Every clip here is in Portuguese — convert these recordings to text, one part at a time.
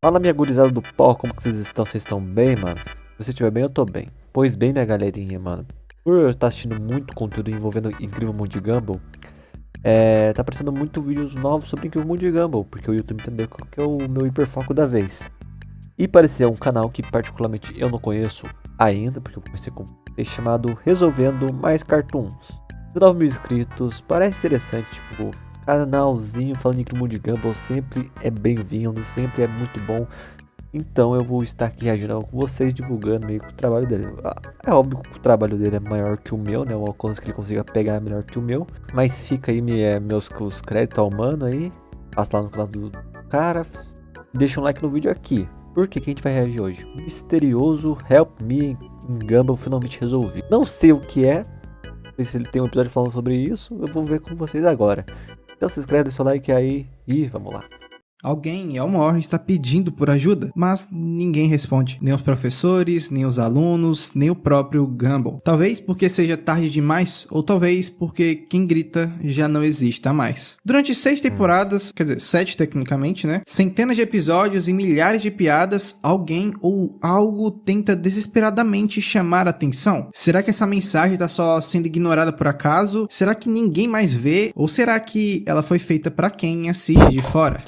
Fala, minha gurizada do pó, como que vocês estão? Vocês estão bem, mano? Se você estiver bem, eu tô bem. Pois bem, minha galerinha, mano. Por eu estar assistindo muito conteúdo envolvendo Incrível Mundo de Gumball, tá aparecendo muito vídeos novos sobre Incrível Mundo de Gumball, porque o YouTube entendeu qual que é o meu hiperfoco da vez. E parecia um canal que particularmente eu não conheço ainda, porque eu comecei com um texto chamado Resolvendo Mais Cartoons. 19 mil inscritos, parece interessante, tipo, canalzinho falando de Incrível Mundo de Gumball sempre é bem-vindo, sempre é muito bom. Então eu vou estar aqui reagindo com vocês, divulgando meio que o trabalho dele. É óbvio que o trabalho dele é maior que o meu, né? O alcance que ele consiga pegar é melhor que o meu. Mas fica aí os créditos ao mano aí. Passa lá no canal do cara. Deixa um like no vídeo aqui. Por que a gente vai reagir hoje? Misterioso Help Me em Gumball finalmente resolvi. Não sei o que é. Não sei se ele tem um episódio falando sobre isso. Eu vou ver com vocês agora. Então se inscreve, deixa o like aí e vamos lá. Alguém, Elmore, está pedindo por ajuda, mas ninguém responde. Nem os professores, nem os alunos, nem o próprio Gumball. Talvez porque seja tarde demais, ou talvez porque quem grita já não exista mais. Durante 6 temporadas, quer dizer, 7 tecnicamente, né? Centenas de episódios e milhares de piadas, alguém ou algo tenta desesperadamente chamar a atenção. Será que essa mensagem está só sendo ignorada por acaso? Será que ninguém mais vê? Ou será que ela foi feita para quem assiste de fora?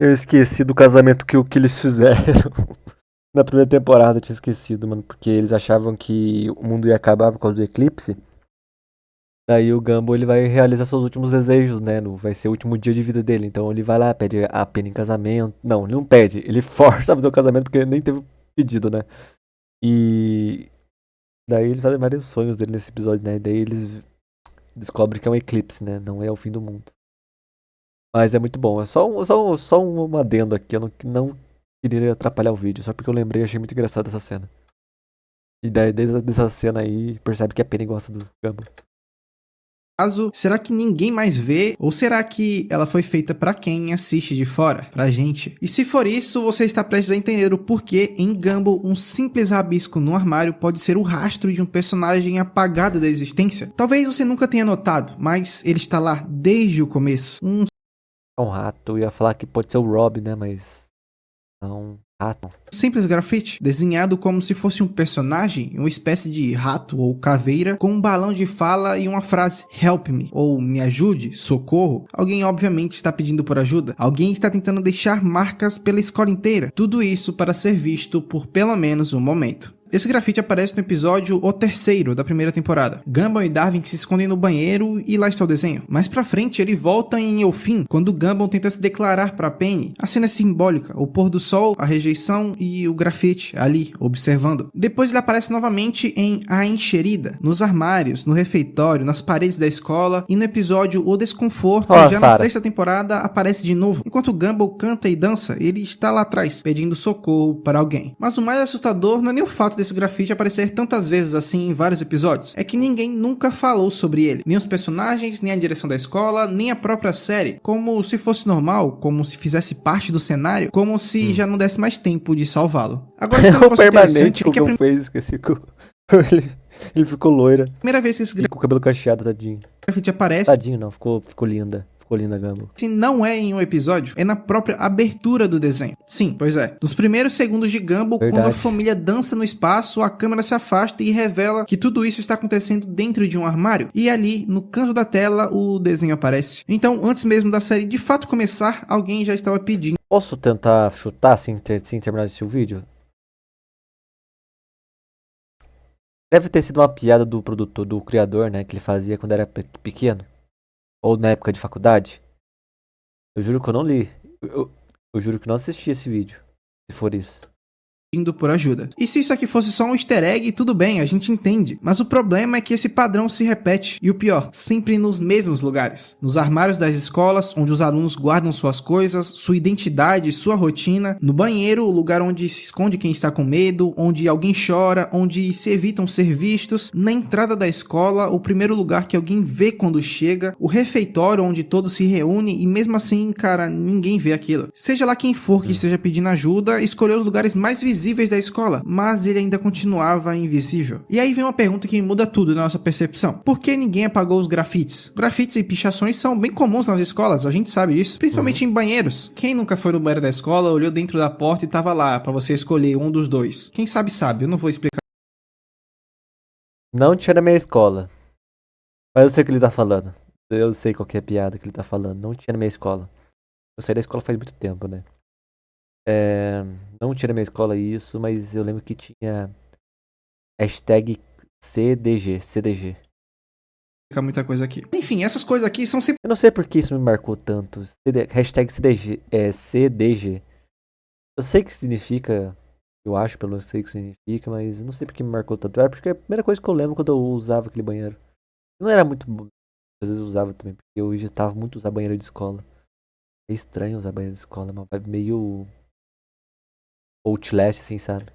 Eu esqueci do casamento que eles fizeram. Na primeira temporada eu tinha esquecido, mano. Porque eles achavam que o mundo ia acabar por causa do eclipse. Daí o Gumball ele vai realizar seus últimos desejos, né? Vai ser o último dia de vida dele. Então ele vai lá, pede a Penny em casamento. Não, ele não pede. Ele força a fazer o casamento porque ele nem teve pedido, né? E daí ele faz vários sonhos dele nesse episódio, né? E daí eles descobrem que é um eclipse, né? Não é o fim do mundo. Mas é muito bom, é só um adendo aqui, eu não queria atrapalhar o vídeo, só porque eu lembrei e achei muito engraçado essa cena. E daí, desde essa cena aí, percebe que a Penny gosta do Gumball. Será que ninguém mais vê? Ou será que ela foi feita para quem assiste de fora? Pra gente? E se for isso, você está prestes a entender o porquê em Gumball um simples rabisco no armário pode ser o rastro de um personagem apagado da existência? Talvez você nunca tenha notado, mas ele está lá desde o começo. É um rato, eu ia falar que pode ser o Rob, né, mas não, rato. Simples grafite, desenhado como se fosse um personagem, uma espécie de rato ou caveira, com um balão de fala e uma frase, help me, ou me ajude, socorro. Alguém obviamente está pedindo por ajuda, alguém está tentando deixar marcas pela escola inteira, tudo isso para ser visto por pelo menos um momento. Esse grafite aparece no episódio O Terceiro da primeira temporada. Gumball e Darwin se escondem no banheiro e lá está o desenho. Mais pra frente ele volta em O Fim, quando Gumball tenta se declarar pra Penny. A cena é simbólica, o pôr do sol, a rejeição e o grafite ali, observando. Depois ele aparece novamente em A Enxerida, nos armários, no refeitório, nas paredes da escola e no episódio O Desconforto, já na sexta temporada aparece de novo. Enquanto Gumball canta e dança, ele está lá atrás, pedindo socorro para alguém. Mas o mais assustador não é nem o fato desse grafite aparecer tantas vezes assim em vários episódios, é que ninguém nunca falou sobre ele, nem os personagens, nem a direção da escola, nem a própria série, como se fosse normal, como se fizesse parte do cenário, como se já não desse mais tempo de salvá-lo. Agora tem um negócio permanente que eu fez, esqueci que ele ficou loira. Primeira vez que esse com o cabelo cacheado, tadinho. Grafite aparece. Tadinho não, ficou linda. Gumball. Se não é em um episódio, é na própria abertura do desenho. Sim, pois é. Nos primeiros segundos de Gumball, quando a família dança no espaço, a câmera se afasta e revela que tudo isso está acontecendo dentro de um armário. E ali, no canto da tela, o desenho aparece. Então, antes mesmo da série de fato começar, alguém já estava pedindo. Posso tentar chutar sem terminar esse vídeo? Deve ter sido uma piada do produtor, do criador, né? Que ele fazia quando era pequeno. Ou na época de faculdade. Eu juro que eu não li. Eu juro que não assisti esse vídeo. Se for isso. Indo por ajuda. E se isso aqui fosse só um easter egg, tudo bem, a gente entende. Mas o problema é que esse padrão se repete. E o pior, sempre nos mesmos lugares. Nos armários das escolas, onde os alunos guardam suas coisas, sua identidade, sua rotina. No banheiro, o lugar onde se esconde quem está com medo, onde alguém chora, onde se evitam ser vistos. Na entrada da escola, o primeiro lugar que alguém vê quando chega. O refeitório, onde todos se reúnem e mesmo assim, cara, ninguém vê aquilo. Seja lá quem for que esteja pedindo ajuda, escolher os lugares mais visíveis visíveis da escola, mas ele ainda continuava invisível. E aí vem uma pergunta que muda tudo na nossa percepção. Por que ninguém apagou os grafites? Grafites e pichações são bem comuns nas escolas, a gente sabe disso, principalmente em banheiros. Quem nunca foi no banheiro da escola, olhou dentro da porta e tava lá, pra você escolher um dos dois? Quem sabe, eu não vou explicar. Não tinha na minha escola. Mas eu sei o que ele tá falando. Eu sei qual que é a piada que ele tá falando. Não tinha na minha escola. Eu saí da escola faz muito tempo, né? Não tinha na minha escola isso, mas eu lembro que tinha hashtag CDG. Muita coisa aqui. Enfim, essas coisas aqui são sempre Eu não sei por que isso me marcou tanto. Hashtag CDG. Eu sei o que significa. Eu acho, pelo menos, sei o que significa, mas eu não sei por que me marcou tanto. É porque é a primeira coisa que eu lembro quando eu usava aquele banheiro. Não era muito bom. Às vezes eu usava também, porque eu evitava muito usar banheiro de escola. É estranho usar banheiro de escola, é uma vibe meio Outlast, assim, sabe?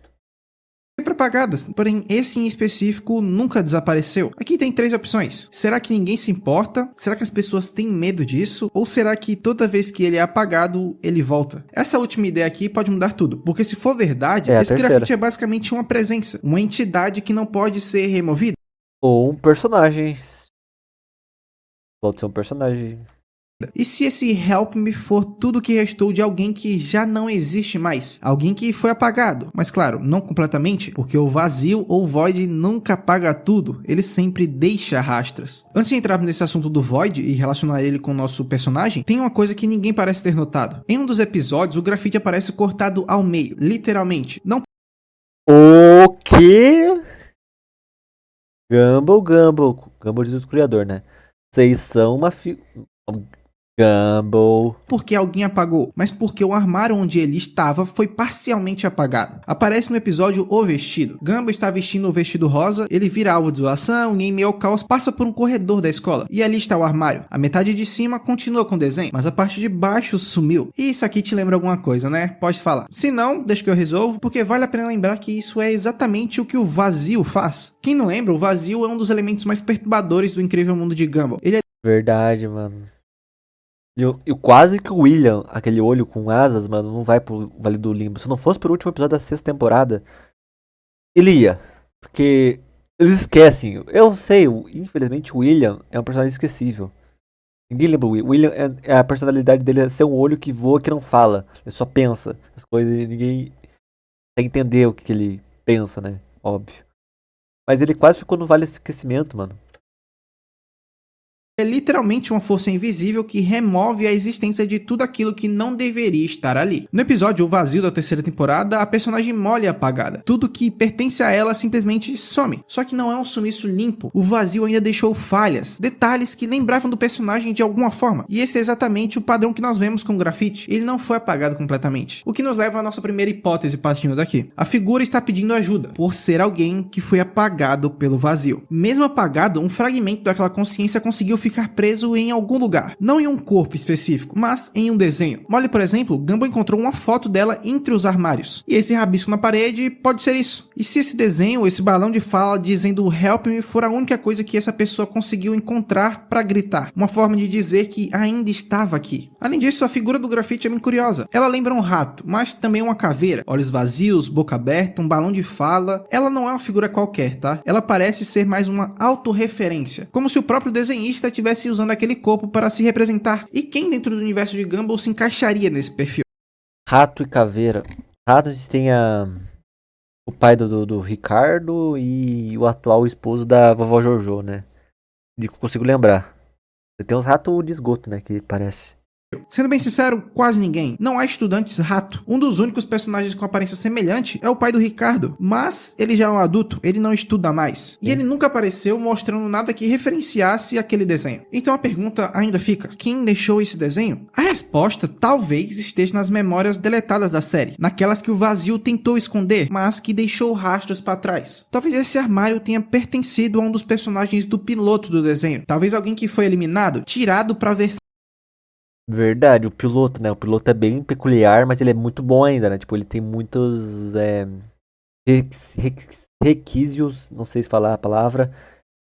apagadas, porém esse em específico nunca desapareceu. Aqui tem 3 opções. Será que ninguém se importa? Será que as pessoas têm medo disso? Ou será que toda vez que ele é apagado, ele volta? Essa última ideia aqui pode mudar tudo, porque se for verdade, esse grafite é basicamente uma presença, uma entidade que não pode ser removida. Ou um personagem. Pode ser um personagem. E se esse Help Me for tudo que restou de alguém que já não existe mais? Alguém que foi apagado. Mas claro, não completamente, porque o vazio ou Void nunca apaga tudo, ele sempre deixa rastros. Antes de entrar nesse assunto do Void e relacionar ele com o nosso personagem, tem uma coisa que ninguém parece ter notado. Em um dos episódios, o grafite aparece cortado ao meio, literalmente. Não... O quê? Gumball diz o criador, né? Vocês são uma Gumball. Porque alguém apagou, mas porque o armário onde ele estava foi parcialmente apagado. Aparece no episódio O Vestido. Gumball está vestindo o vestido rosa, ele vira alvo de zoação e em meio ao caos passa por um corredor da escola. E ali está o armário. A metade de cima continua com o desenho, mas a parte de baixo sumiu. E isso aqui te lembra alguma coisa, né? Pode falar. Se não, deixa que eu resolvo, porque vale a pena lembrar que isso é exatamente o que o vazio faz. Quem não lembra, o vazio é um dos elementos mais perturbadores do incrível mundo de Gumball. Ele é... Verdade, mano. E quase que o William, aquele olho com asas, mano, não vai pro Vale do Limbo. Se não fosse pro último episódio da 6ª temporada, ele ia. Porque eles esquecem. Eu sei, infelizmente o William é um personagem esquecível. Ninguém lembra o William. O William a personalidade dele é ser um olho que voa, que não fala. Ele só pensa as coisas e ninguém consegue entender o que ele pensa, né? Óbvio. Mas ele quase ficou no Vale do Esquecimento, mano. É literalmente uma força invisível que remove a existência de tudo aquilo que não deveria estar ali. No episódio O Vazio da 3ª temporada, a personagem Molly é apagada. Tudo que pertence a ela simplesmente some. Só que não é um sumiço limpo. O vazio ainda deixou falhas, detalhes que lembravam do personagem de alguma forma. E esse é exatamente o padrão que nós vemos com o grafite. Ele não foi apagado completamente. O que nos leva à nossa primeira hipótese partindo daqui. A figura está pedindo ajuda, por ser alguém que foi apagado pelo vazio. Mesmo apagado, um fragmento daquela consciência conseguiu ficar preso em algum lugar, não em um corpo específico, mas em um desenho. Molly, por exemplo, Gumball encontrou uma foto dela entre os armários, e esse rabisco na parede pode ser isso. E se esse desenho, esse balão de fala dizendo help me for a única coisa que essa pessoa conseguiu encontrar para gritar, uma forma de dizer que ainda estava aqui. Além disso, a figura do grafite é bem curiosa. Ela lembra um rato, mas também uma caveira, olhos vazios, boca aberta, um balão de fala. Ela não é uma figura qualquer, tá? Ela parece ser mais uma autorreferência, como se o próprio desenhista estivesse usando aquele corpo para se representar. E quem dentro do universo de Gumball se encaixaria nesse perfil? Rato e caveira. Rato tem o pai do Ricardo e o atual esposo da vovó Jojo, né? De que eu consigo lembrar. Tem uns ratos de esgoto, né? Que parece. Sendo bem sincero, quase ninguém. Não há estudantes rato. Um dos únicos personagens com aparência semelhante é o pai do Ricardo, mas ele já é um adulto, ele não estuda mais. E ele nunca apareceu mostrando nada que referenciasse aquele desenho. Então a pergunta ainda fica, quem deixou esse desenho? A resposta talvez esteja nas memórias deletadas da série, naquelas que o vazio tentou esconder, mas que deixou rastros para trás. Talvez esse armário tenha pertencido a um dos personagens do piloto do desenho. Talvez alguém que foi eliminado, tirado para ver. Verdade, o piloto, né? O piloto é bem peculiar, mas ele é muito bom ainda, né? Tipo, ele tem muitos requisitos, não sei se falar a palavra,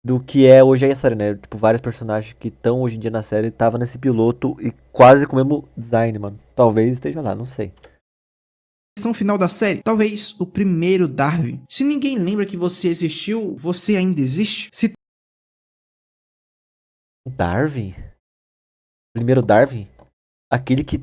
do que é hoje a série, né? Tipo, vários personagens que estão hoje em dia na série estavam nesse piloto e quase com o mesmo design, mano. Talvez esteja lá, não sei. versão final da série, talvez o primeiro Darwin. Se ninguém lembra que você existiu, você ainda existe? Se Darwin? Primeiro Darwin? Aquele que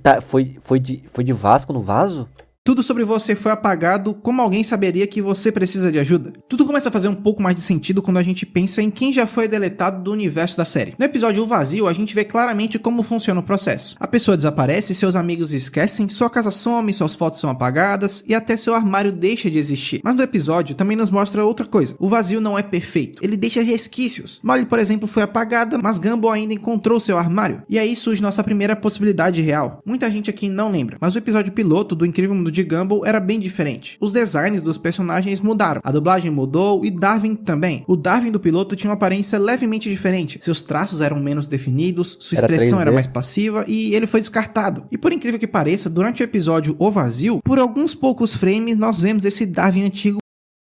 foi de Vasco no vaso? tudo sobre você foi apagado, como alguém saberia que você precisa de ajuda? Tudo começa a fazer um pouco mais de sentido quando a gente pensa em quem já foi deletado do universo da série. No episódio O Vazio, a gente vê claramente como funciona o processo. A pessoa desaparece, seus amigos esquecem, sua casa some, suas fotos são apagadas e até seu armário deixa de existir. Mas no episódio também nos mostra outra coisa. O vazio não é perfeito, ele deixa resquícios. Molly, por exemplo, foi apagada, mas Gumball ainda encontrou seu armário. E aí surge nossa primeira possibilidade real. Muita gente aqui não lembra, mas o episódio piloto do Incrível Mundo de Gumball era bem diferente. Os designs dos personagens mudaram, a dublagem mudou e Darwin também. O Darwin do piloto tinha uma aparência levemente diferente, seus traços eram menos definidos, sua expressão era mais passiva e ele foi descartado. E por incrível que pareça, durante o episódio O Vazio, por alguns poucos frames nós vemos esse Darwin antigo.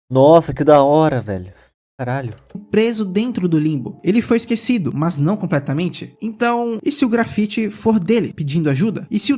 Nossa, que da hora, velho. Caralho. Preso dentro do limbo. Ele foi esquecido, mas não completamente. Então, e se o grafite for dele, pedindo ajuda? E se o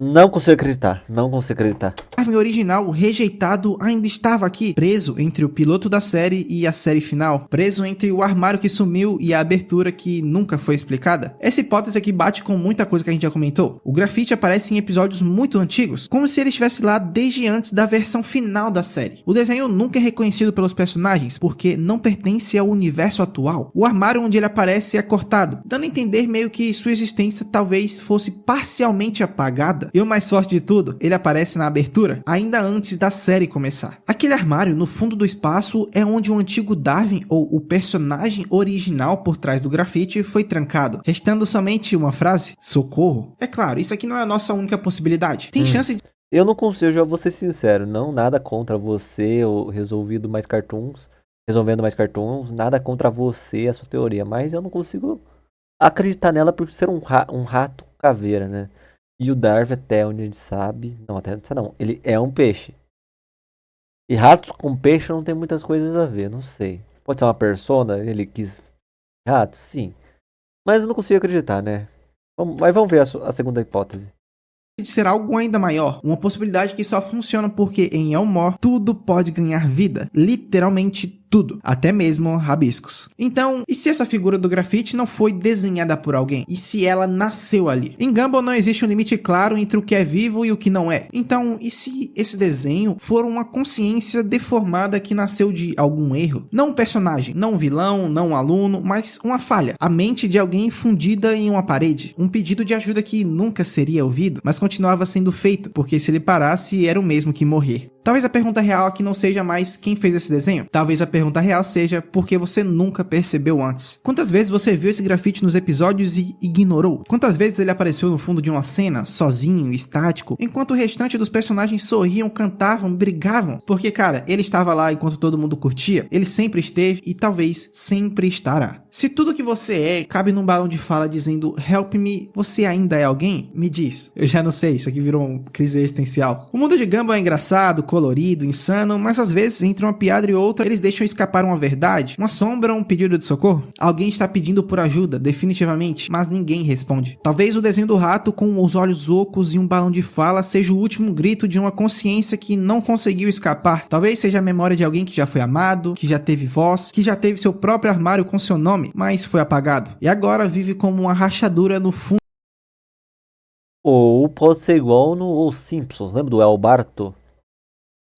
Não consigo acreditar, não consigo acreditar. Darwin original, rejeitado, ainda estava aqui, preso entre o piloto da série e a série final, preso entre o armário que sumiu e a abertura que nunca foi explicada? Essa hipótese aqui bate com muita coisa que a gente já comentou. O grafite aparece em episódios muito antigos, como se ele estivesse lá desde antes da versão final da série. O desenho nunca é reconhecido pelos personagens, porque não pertence ao universo atual. O armário onde ele aparece é cortado, dando a entender meio que sua existência talvez fosse parcialmente apagada. E o mais forte de tudo, ele aparece na abertura, ainda antes da série começar. Aquele armário no fundo do espaço é onde o antigo Darwin, ou o personagem original por trás do grafite, foi trancado, restando somente uma frase: socorro. É claro, isso aqui não é a nossa única possibilidade. Tem chance de... Eu não consigo, eu já vou ser sincero, não nada contra você, ou resolvendo mais cartoons, nada contra você, a sua teoria, mas eu não consigo acreditar nela por ser um rato caveira, né? E o Darwin, até onde a gente sabe... Não, até onde a gente sabe não. Ele é um peixe. E ratos com peixe não tem muitas coisas a ver, não sei. Pode ser uma persona, ele quis... Rato, sim. Mas eu não consigo acreditar, né? Mas vamos ver a segunda hipótese. de ser algo ainda maior, uma possibilidade que só funciona porque em Elmore tudo pode ganhar vida, literalmente tudo, até mesmo rabiscos. Então, e se essa figura do grafite não foi desenhada por alguém? E se ela nasceu ali? Em Gumball não existe um limite claro entre o que é vivo e o que não é. Então, e se esse desenho for uma consciência deformada que nasceu de algum erro? Não um personagem, não um vilão, não um aluno, mas uma falha. A mente de alguém fundida em uma parede. Um pedido de ajuda que nunca seria ouvido, mas continuava sendo feito, porque se ele parasse, era o mesmo que morrer. Talvez a pergunta real aqui não seja mais quem fez esse desenho. Talvez a pergunta real seja por que você nunca percebeu antes. Quantas vezes você viu esse grafite nos episódios e ignorou? Quantas vezes ele apareceu no fundo de uma cena, sozinho, estático, enquanto o restante dos personagens sorriam, cantavam, brigavam? Porque, cara, ele estava lá enquanto todo mundo curtia, ele sempre esteve e talvez sempre estará. Se tudo que você é cabe num balão de fala dizendo "Help me", você ainda é alguém? Me diz. Eu já não sei, isso aqui virou uma crise existencial. O mundo de Gumball é engraçado, colorido, insano, mas às vezes, entre uma piada e outra, eles deixam escapar uma verdade, uma sombra, um pedido de socorro. Alguém está pedindo por ajuda, definitivamente, mas ninguém responde. Talvez o desenho do rato com os olhos ocos e um balão de fala seja o último grito de uma consciência que não conseguiu escapar. Talvez seja a memória de alguém que já foi amado, que já teve voz, que já teve seu próprio armário com seu nome, mas foi apagado. E agora vive como uma rachadura no fundo. Ou pode ser igual no Os Simpsons, lembra do El Barto?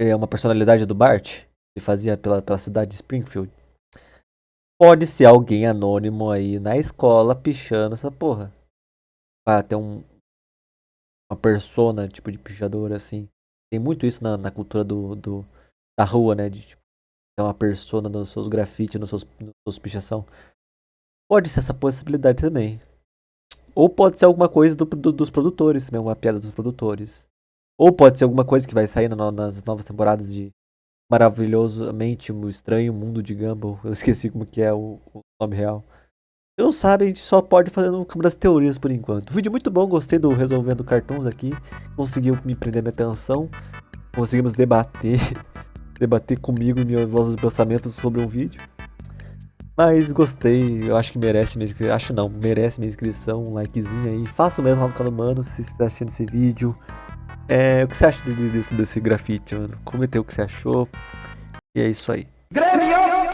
É uma personalidade do Bart, que fazia pela cidade de Springfield. Pode ser alguém anônimo aí na escola pichando essa porra. Ah, tem uma persona, tipo de pichador assim. Tem muito isso na cultura da rua, né? De tipo, ter uma persona nos seus grafites, nos seus pichação. Pode ser essa possibilidade também. Ou pode ser alguma coisa dos produtores também, uma piada dos produtores. Ou pode ser alguma coisa que vai sair nas novas temporadas de Maravilhosamente o Estranho Mundo de Gumball. Eu esqueci como que é o nome real. Se não sabe, a gente só pode fazer no campo das teorias por enquanto. Vídeo muito bom, gostei do Resolvendo Cartoons aqui. Conseguiu me prender minha atenção. Conseguimos debater comigo e meus pensamentos sobre um vídeo. Mas gostei, eu acho que merece minha inscrição. Acho não, merece minha inscrição, um likezinho aí. Faça o mesmo lá no canal, mano, se você tá assistindo esse vídeo. O que você acha desse grafite, mano? Comenta aí o que você achou. E é isso aí. Grêmio!